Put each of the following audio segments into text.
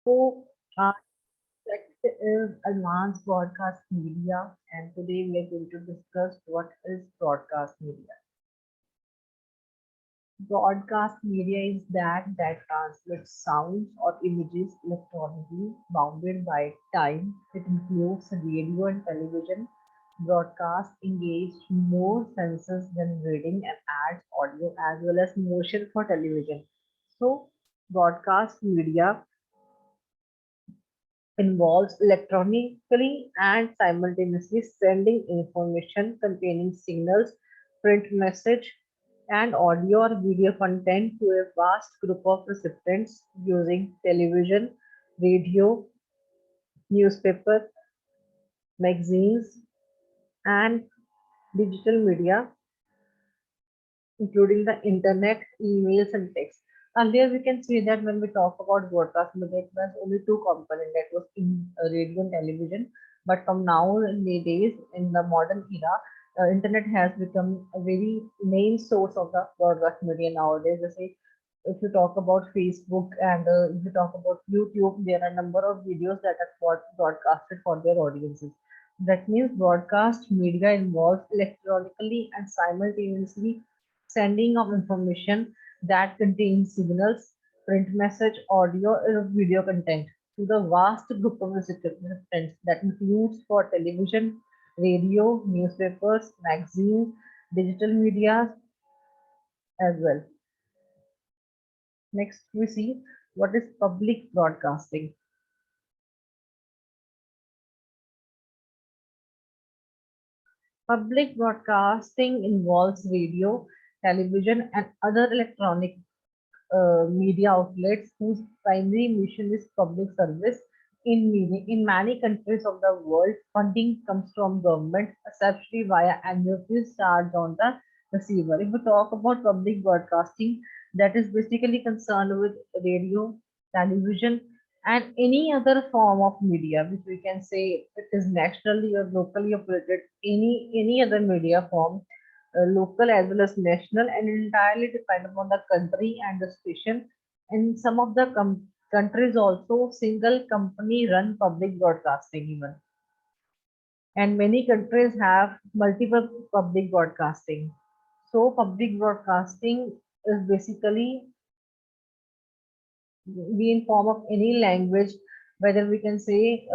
So, our subject is advanced broadcast media, and today we are going to discuss what is broadcast media. Broadcast media is that transmits sounds or images electronically, bounded by time. It includes radio and television. Broadcast engage more senses than reading and adds audio as well as motion for television. So, broadcast media involves electronically and simultaneously sending information containing signals, print message, and audio or video content to a vast group of recipients using television, radio, newspaper, magazines, and digital media, including the internet, emails, and text. Earlier, we can see that when we talk about broadcast media, it was only two components, that was in radio and television. But from nowadays, in the modern era, internet has become a very main source of the broadcast media nowadays. They say if you talk about Facebook and if you talk about YouTube, there are a number of videos that are broadcasted for their audiences. That means broadcast media involves electronically and simultaneously sending of information that contains signals, print message, audio, or video content to the vast group of recipients that includes for television, radio, newspapers, magazines, digital media as well. Next, we see what is public broadcasting. Public broadcasting involves radio, television, and other electronic media outlets whose primary mission is public service. In many countries of the world, funding comes from government, essentially via annuities charged on the receiver. If we talk about public broadcasting, that is basically concerned with radio, television, and any other form of media, which we can say it is nationally or locally operated, any other media form, local as well as national, and entirely depend upon the country and the station. In some of the countries also single company run public broadcasting even, and many countries have multiple public broadcasting. So public broadcasting is basically be in form of any language, whether we can say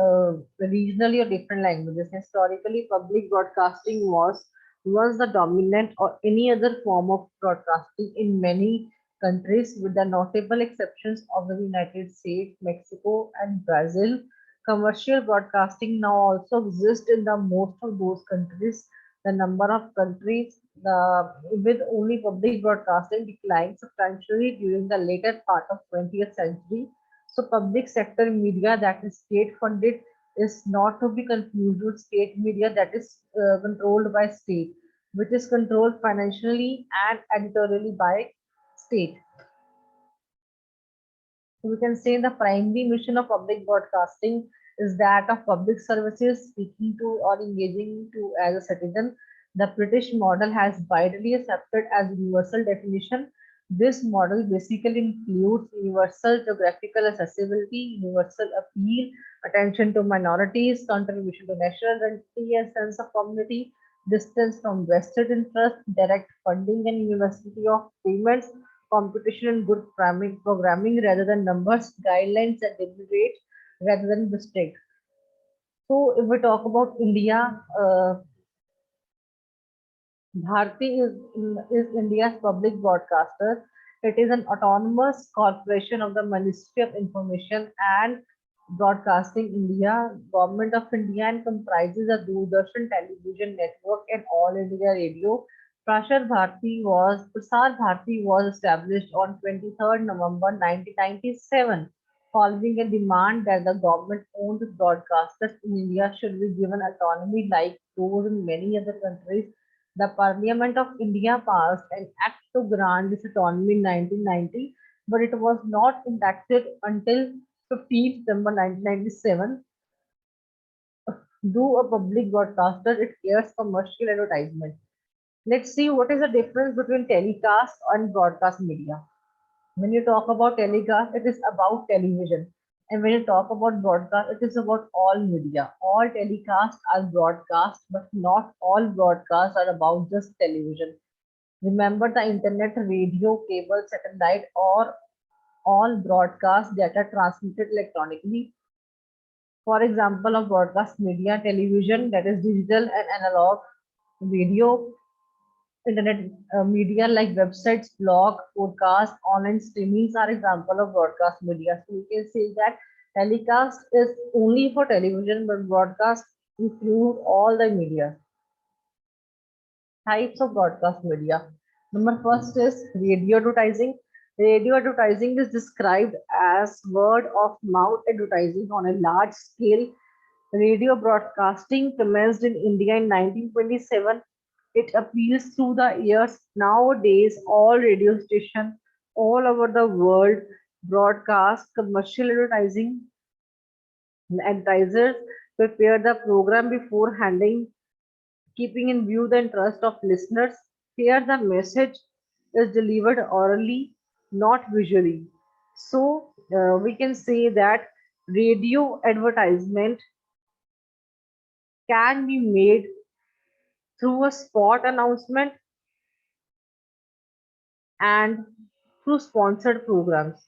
regionally or different languages. Historically, public broadcasting was the dominant or any other form of broadcasting in many countries, with the notable exceptions of the United States, Mexico, and Brazil. Commercial broadcasting now also exists in the most of those countries. The number of countries with only public broadcasting declined substantially during the later part of 20th century. So public sector media that is state funded is not to be confused with state media that is controlled by state, which is controlled financially and editorially by state. So we can say the primary mission of public broadcasting is that of public services, speaking to or engaging to as a citizen. The British model has widely accepted as universal definition. This model basically includes universal geographical accessibility, universal appeal, attention to minorities, contribution to national identity and sense of community, distance from vested interest, direct funding and university of payments, competition and good programming rather than numbers, guidelines that deliberate rather than restrict. So if we talk about India, Bharti is India's public broadcaster. It is an autonomous corporation of the Ministry of Information and Broadcasting India, Government of India, and comprises a Doordarshan television network and All India Radio. Prasar Bharati was established on 23rd November 1997, following a demand that the government-owned broadcasters in India should be given autonomy like those in many other countries. The Parliament of India passed an act to grant this autonomy in 1990, but it was not enacted until 15th December 1997. Do a public broadcaster, it airs commercial advertisement. Let's see what is the difference between telecast and broadcast media. When you talk about telecast, it is about television. And when you talk about broadcast, it is about all media. All telecasts are broadcast, but not all broadcasts are about just television. Remember, the internet, radio, cable, satellite, or all broadcast data transmitted electronically. For example, of broadcast media, television, that is digital and analog, radio, internet media like websites, blog, podcast, online streamings are example of broadcast media. So we can say that telecast is only for television, but broadcast include all the media. Types of broadcast media. Number first is radio advertising. Radio advertising is described as word of mouth advertising on a large scale. Radio broadcasting commenced in India in 1927. It appeals through the years. Nowadays, all radio stations all over the world broadcast commercial advertising. Advertisers prepare the program before handing, keeping in view the interest of listeners. Here, the message is delivered orally, not visually. So, we can say that radio advertisement can be made through a spot announcement and through sponsored programs.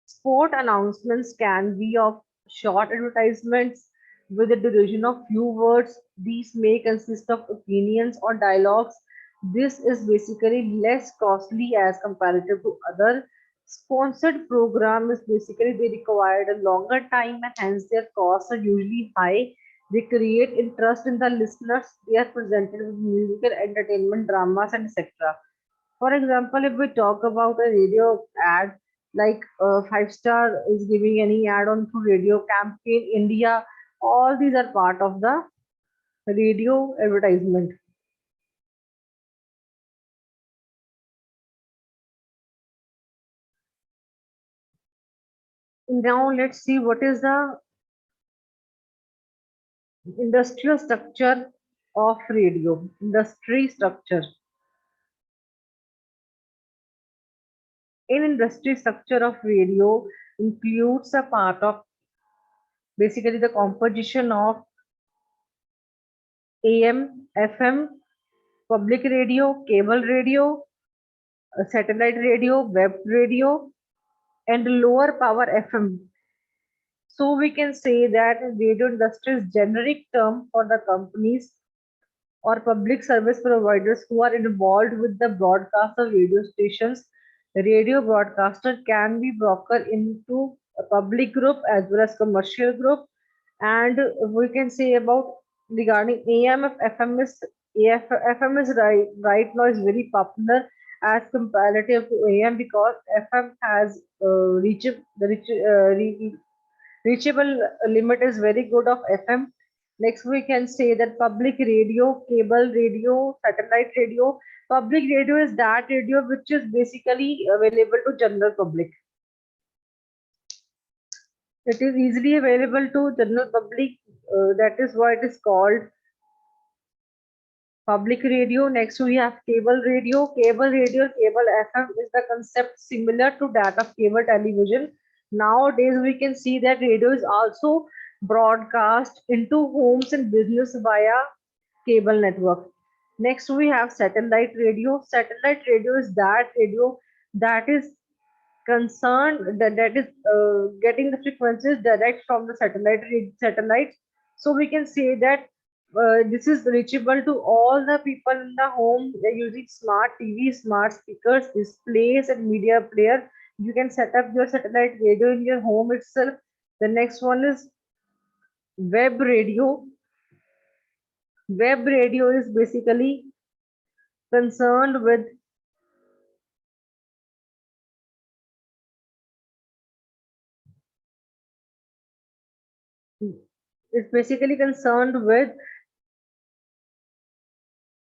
Sport announcements can be of short advertisements with a duration of few words. These may consist of opinions or dialogues. This is basically less costly as comparative to other. Sponsored program is basically they require a longer time and hence their costs are usually high. They create interest in the listeners. They are presented with musical entertainment, dramas, and etc. For example, if we talk about a radio ad, like Five Star is giving any ad on through radio campaign India, all these are part of the radio advertisement. Now let's see what is the industrial structure of radio. Industry structure. In industry structure of radio includes a part of basically the composition of AM, FM, public radio, cable radio, satellite radio, web radio, and lower power FM. So we can say that radio industry is generic term for the companies or public service providers who are involved with the broadcast of radio stations. The radio broadcaster can be broken into a public group as well as commercial group. And we can say about regarding AM of FM is FM is right now is very popular as comparative to AM because FM has reachable limit is very good of FM. Next, we can say that public radio, cable radio, satellite radio. Public radio is that radio which is basically available to general public. It is easily available to general public. That is why it is called public radio. Next, we have cable radio. Cable radio, cable FM is the concept similar to that of cable television. Nowadays, we can see that radio is also broadcast into homes and business via cable network. Next, we have satellite radio. Satellite radio is that radio that is concerned that is getting the frequencies direct from the satellite. So we can say that this is reachable to all the people in the home. They're using smart TV, smart speakers, displays, and media player. You can set up your satellite radio in your home itself. The next one is web radio. Web radio is basically concerned with is basically concerned with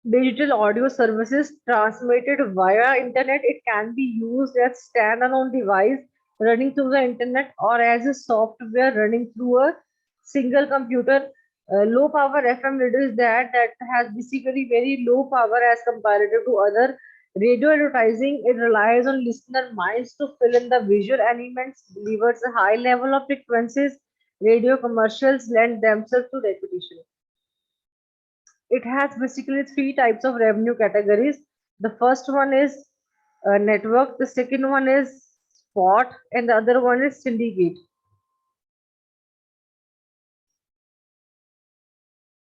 digital audio services transmitted via internet. It can be used as standalone device running through the internet or as a software running through a single computer. Low power FM radio is that has basically very low power as comparative to other. Radio advertising, it relies on listener minds to fill in the visual elements, delivers a high level of frequencies. Radio commercials lend themselves to repetition. It has basically three types of revenue categories. The first one is network, the second one is spot, and the other one is syndicate.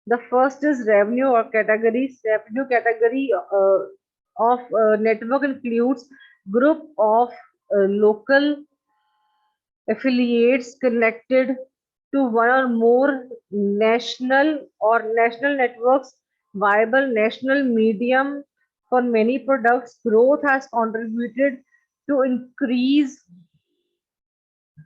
The first is revenue or categories. Revenue category of network includes group of local affiliates connected to one or more national networks, viable national medium for many products. Growth has contributed to increase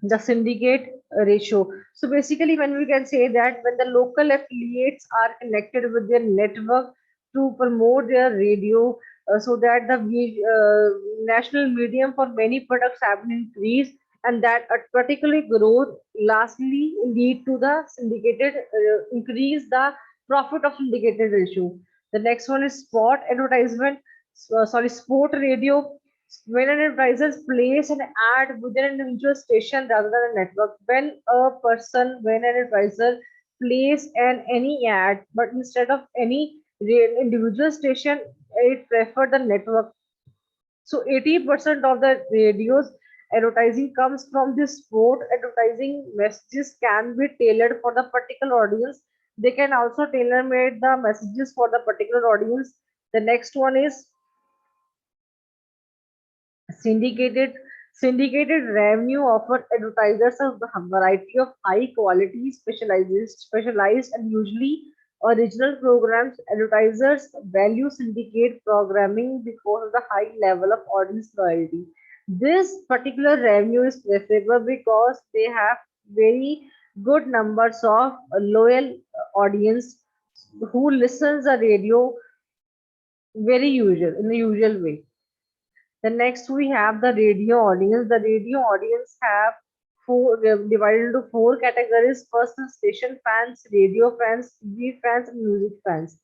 the syndicate ratio. So basically, when we can say that when the local affiliates are connected with their network to promote their radio, so that the national medium for many products have been increased, and that a particular growth lastly lead to the syndicated increase the profit of syndicated ratio. The next one is spot advertisement, sport radio, when an advertiser place an ad within an individual station rather than a network. When an advertiser place an any ad, but instead of any individual station, it prefer the network. So 80% of the radio's advertising comes from this sport. Advertising messages can be tailored for the particular audience. They can also tailor made the messages for the particular audience. The next one is Syndicated syndicated revenue offer advertisers a variety of high quality, specialized and usually original programs. Advertisers value syndicate programming because of the high level of audience loyalty. This particular revenue is preferable because they have very good numbers of loyal audience who listens the radio very usual in the usual way. The next we have the radio audience. The radio audience have divided into four categories. First is station fans, radio fans, TV fans, and music fans.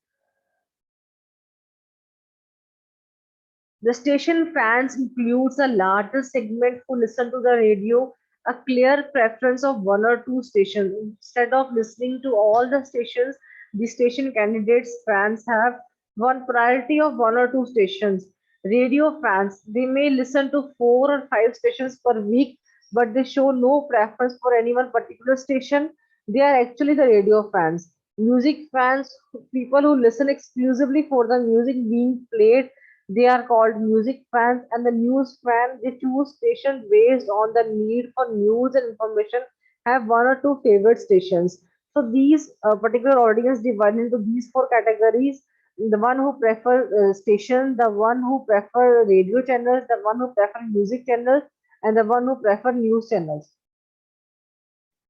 The station fans includes a larger segment who listen to the radio, a clear preference of one or two stations. Instead of listening to all the stations, the station candidates fans have one priority of one or two stations. Radio fans, they may listen to four or five stations per week, but they show no preference for any one particular station. They are actually the radio fans. Music fans, people who listen exclusively for the music being played, they are called music fans. And the news fan, they choose stations based on the need for news and information, have one or two favorite stations. So these particular audience divided into these four categories: the one who prefer station, the one who prefer radio channels, the one who prefer music channels, and the one who prefer news channels.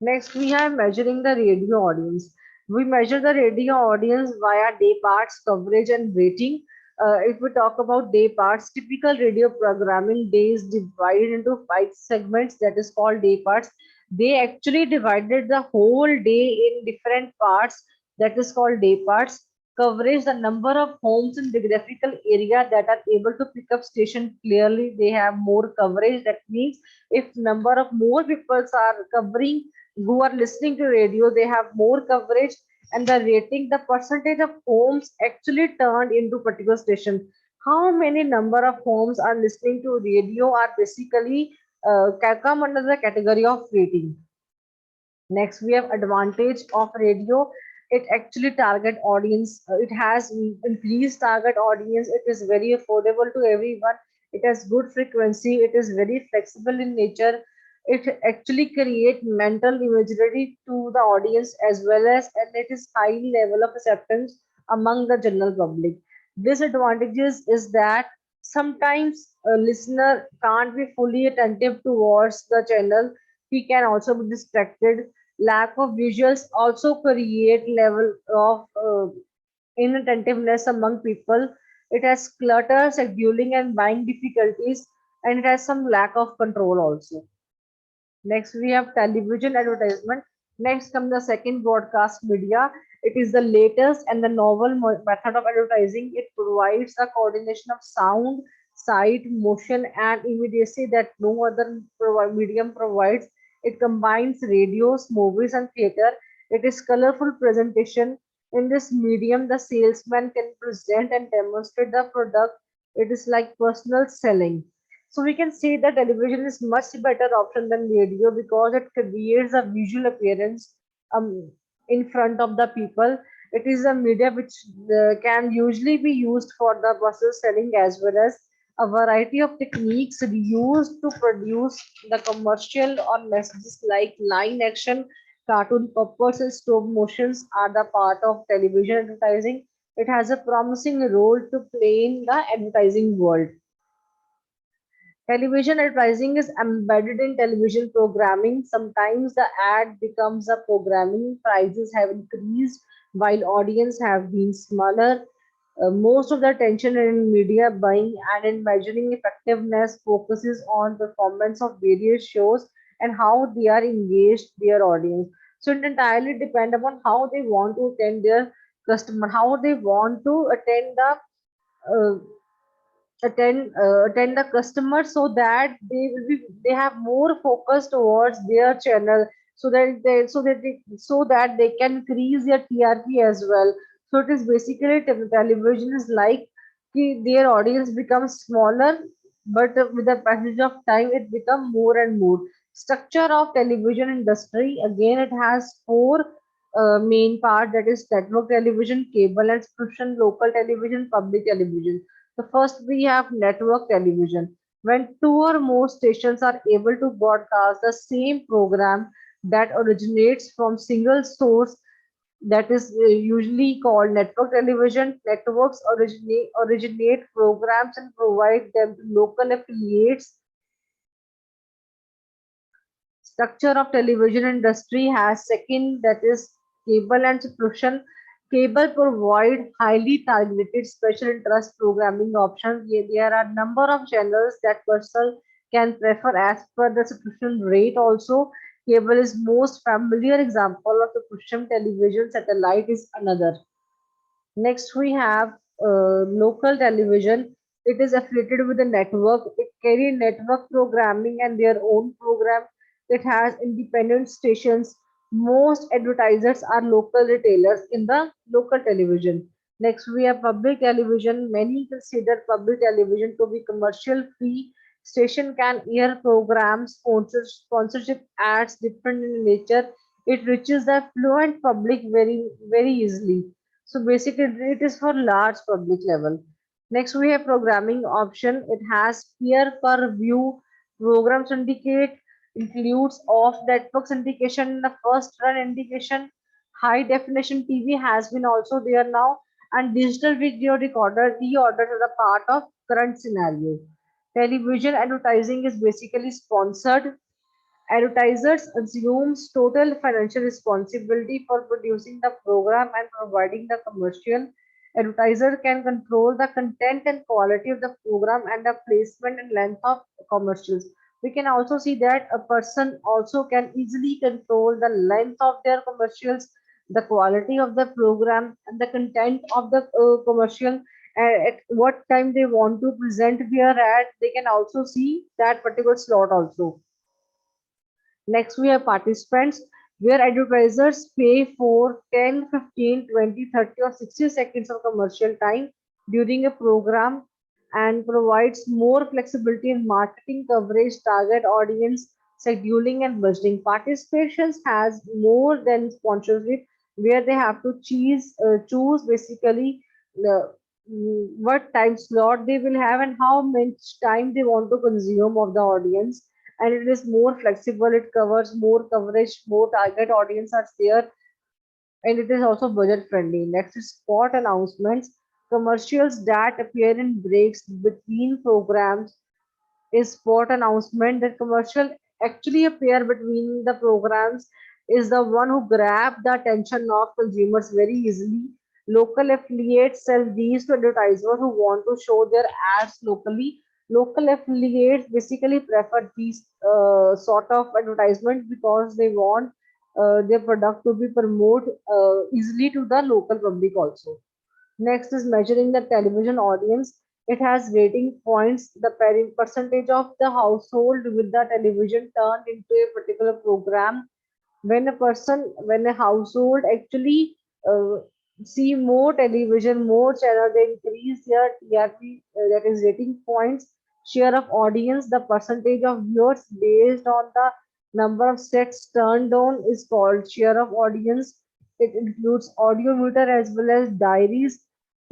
Next, we have measuring the radio audience. We measure the radio audience via day parts, coverage, and rating. If we talk about day parts, typical radio programming days divided into five segments, that is called day parts. They actually divided the whole day in different parts, that is called day parts. Coverage, the number of homes in geographical area that are able to pick up station clearly, they have more coverage. That means if number of more people are covering who are listening to radio, they have more coverage. And the rating, the percentage of homes actually turned into particular station, how many number of homes are listening to radio, are basically come under the category of rating. Next, we have advantage of radio. It actually target audience. It has increased target audience. It is very affordable to everyone. It has good frequency. It is very flexible in nature. It actually create mental imagery to the audience as well as, and it is high level of acceptance among the general public. Disadvantages is that sometimes a listener can't be fully attentive towards the channel. He can also be distracted. Lack of visuals also create level of inattentiveness among people. It has clutter, scheduling, and buying difficulties, and it has some lack of control also. Next, we have television advertisement. Next comes the second broadcast media. It is the latest and the novel method of advertising. It provides a coordination of sound, sight, motion, and immediacy that no other medium provides. It combines radios, movies, and theater. It is colorful presentation. In this medium, the salesman can present and demonstrate the product. It is like personal selling. So we can say that television is much better option than radio because it creates a visual appearance in front of the people. It is a media which can usually be used for the personal selling as well as a variety of techniques used to produce the commercial or messages like line action, cartoon puppets, and stop motions are the part of television advertising. It has a promising role to play in the advertising world. Television advertising is embedded in television programming. Sometimes the ad becomes a programming. Prices have increased while audience have been smaller. Most of the attention in media buying and in measuring effectiveness focuses on performance of various shows and how they are engaged their audience. So it entirely depend upon how they want to attend their customer, how they want to attend the uh, attend the customer so that they have more focus towards their channel so that they can increase their TRP as well. So it is basically television is like their audience becomes smaller, but with the passage of time it become more and more. Structure of television industry, again it has four main part, that is network television, cable and subscription, local television, public television. So first we have network television. When two or more stations are able to broadcast the same program that originates from single source, that is usually called network television. Networks originate programs and provide them to local affiliates. Structure of television industry has second, that is cable and subscription. Cable provide highly targeted special interest programming options. There are number of channels that person can prefer as per the subscription rate also. Cable is most familiar example of the subscription television. Satellite is another. Next, we have local television. It is affiliated with the network. It carries network programming and their own program. It has independent stations. Most advertisers are local retailers in the local television. Next, we have public television. Many consider public television to be commercial free. Station can air programs, sponsorship ads, different in nature. It reaches the affluent public very easily. So basically, it is for large public level. Next, we have programming option. It has peer per view program syndicate, includes off network syndication in the first run indication. High definition TV has been also there now, and digital video recorder reorders are a part of current scenario. Television advertising is basically sponsored. Advertisers assumes total financial responsibility for producing the program and providing the commercial. Advertiser can control the content and quality of the program and the placement and length of commercials. We can also see that a person also can easily control the length of their commercials, the quality of the program, and the content of the commercial. At what time they want to present their ad, they can also see that particular slot also. Next, we have participants where advertisers pay for 10, 15, 20, 30, or 60 seconds of commercial time during a program and provides more flexibility in marketing coverage, target audience, scheduling, and budgeting. Participations has more than sponsorship where they have to choose basically what time slot they will have and how much time they want to consume of the audience, and it is more flexible. It covers more coverage, more target audience are there, and it is also budget friendly. Next is spot announcements. Commercials that appear in breaks between programs is spot announcement. That commercial actually appear between the programs is the one who grab the attention of consumers very easily. Local affiliates sell these to advertisers who want to show their ads locally. Local affiliates basically prefer these sort of advertisement because they want their product to be promoted easily to the local public also. Next is measuring the television audience. It has rating points, the percentage of the household with the television turned into a particular program. When a household actually uh, see more television, more channel, they increase their TRP, that is rating points, share of audience, the percentage of viewers based on the number of sets turned on is called share of audience. It includes audio meter as well as diaries,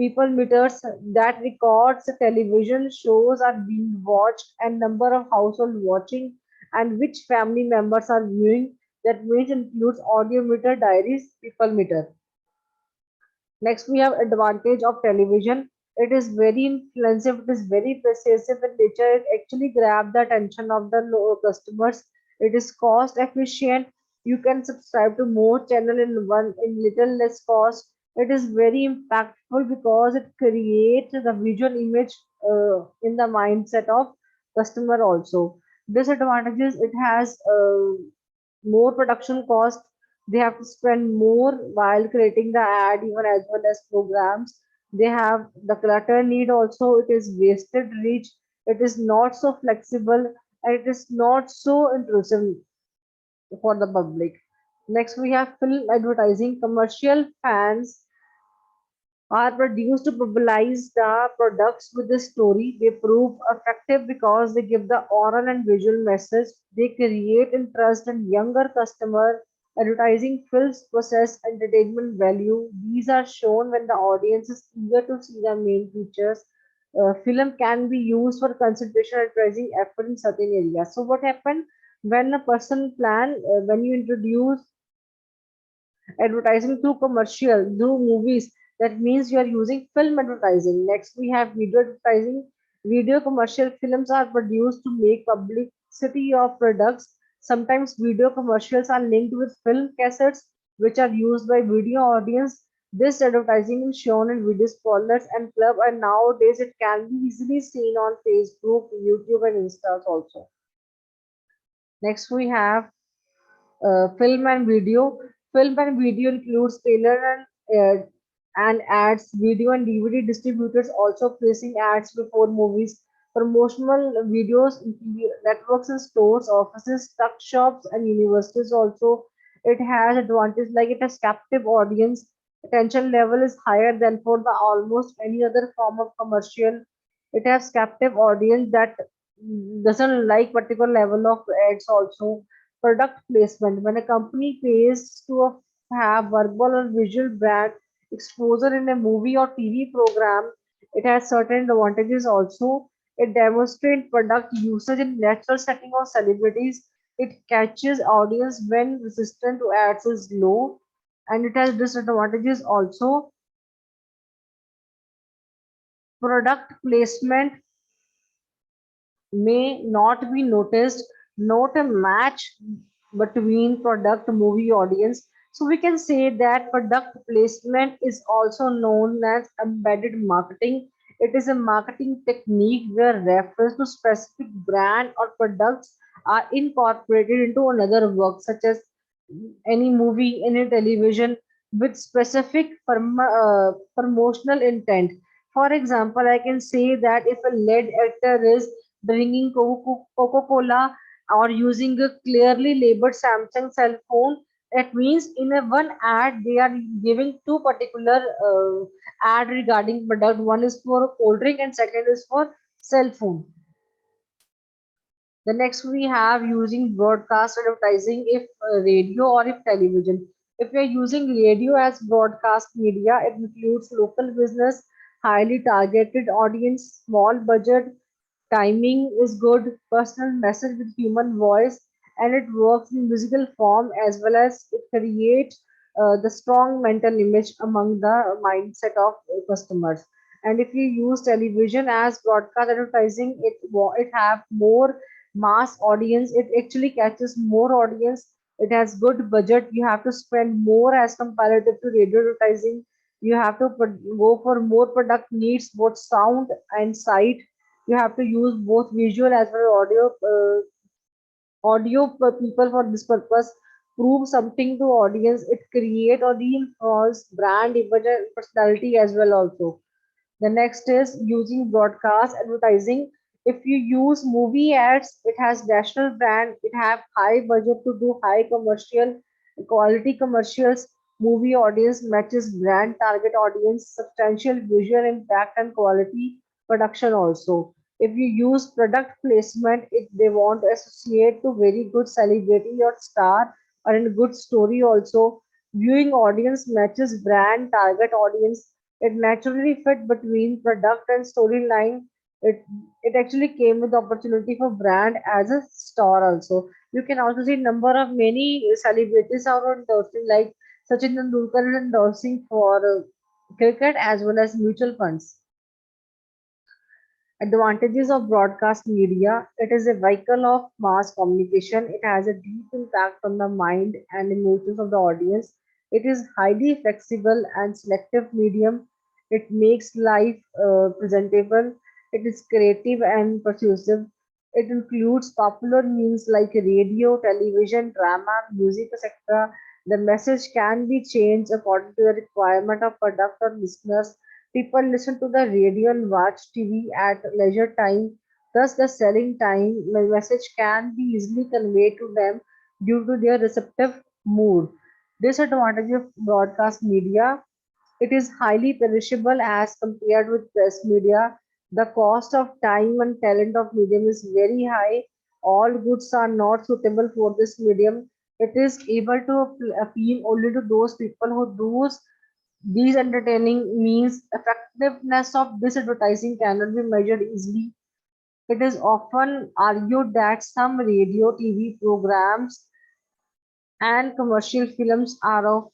people meters that records the television shows are being watched and number of household watching and which family members are viewing. That means includes audio meter, diaries, people meter. Next, we have advantage of television. It is very influensive. It is very persuasive in nature. It actually grab the attention of the customers. It is cost efficient. You can subscribe to more channel in little less cost. It is very impactful because it creates the visual image in the mindset of customer also. Disadvantages, it has more production cost. They have to spend more while creating the ad even as well as programs. They have the clutter need also. It is wasted reach. It is not so flexible and it is not so intrusive for the public. Next we have film advertising. Commercial fans are produced to popularize the products with the story. They prove effective because they give the oral and visual message. They create interest in younger customer. Advertising films possess entertainment value. These are shown when the audience is eager to see the main features. Film can be used for concentration advertising effort in certain areas. So what happened when a person plan when you introduce advertising through commercial, through movies. That means you are using film advertising. Next, we have video advertising. Video commercial films are produced to make publicity of products. Sometimes video commercials are linked with film cassettes, which are used by video audience. This advertising is shown in video spoilers and club, and nowadays it can be easily seen on Facebook, YouTube, and Insta also. Next, we have film and video. Film and video includes trailer and ads. Video and DVD distributors also placing ads before movies. Promotional videos networks and stores, offices, tuck shops, and universities also. It has advantage like it has captive audience. Attention level is higher than for the almost any other form of commercial. It has captive audience that doesn't like particular level of ads also. Product placement, when a company pays to have verbal or visual brand exposure in a movie or TV program, it has certain advantages also. It demonstrates product usage in natural setting of celebrities. It catches audience when resistance to ads is low, and it has disadvantages also. Product placement may not be noticed, not a match between product movie audience. So we can say that product placement is also known as embedded marketing. It is a marketing technique where reference to specific brand or products are incorporated into another work, such as any movie, any television with specific promotional intent. For example, I can say that if a lead actor is drinking Coca-Cola or using a clearly labeled Samsung cell phone, that means in a one ad they are giving two particular ad regarding product. One is for cold drink and second is for cell phone. The next we have using broadcast advertising if radio or if television. If we are using radio as broadcast media, it includes local business, highly targeted audience, small budget, timing is good, personal message with human voice, and it works in musical form as well as it creates the strong mental image among the mindset of customers. And if you use television as broadcast advertising, it have more mass audience. It actually catches more audience. It has good budget. You have to spend more as comparative to radio advertising. You have to go for more product needs, both sound and sight. You have to use both visual as well as audio people for this purpose. prove something to audience. It create or reinforce brand image and personality as well also. The next is using broadcast advertising. If you use movie ads, it has national brand, it have high budget to do high commercial quality commercials. Movie audience matches brand target audience, substantial visual impact and quality production also. If you use product placement, if they want to associate to very good celebrity or star or in good story also. Viewing audience matches brand target audience, it naturally fit between product and storyline. It actually came with the opportunity for brand as a star also. You can also see number of many celebrities are endorsing like Sachin Tendulkar is endorsing for cricket as well as mutual funds. Advantages of broadcast media. It is a vehicle of mass communication. It has a deep impact on the mind and emotions of the audience. It is highly flexible and selective medium. It makes life presentable. It is creative and persuasive. It includes popular means like radio, television, drama, music, etc. The message can be changed according to the requirement of product or listeners. People listen to the radio and watch TV at leisure time. Thus, the selling time message can be easily conveyed to them due to their receptive mood. Disadvantage of broadcast media. It is highly perishable as compared with press media. The cost of time and talent of medium is very high. All goods are not suitable for this medium. It is able to appeal only to those people who do these entertaining means. Effectiveness of this advertising cannot be measured easily. It is often argued that some radio, TV programs, and commercial films are of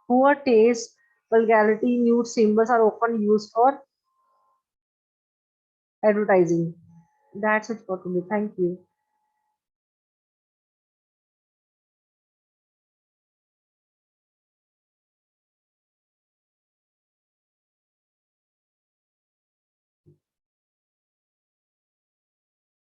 poor taste. Vulgarity, nude symbols are often used for advertising. That's it for today. Thank you.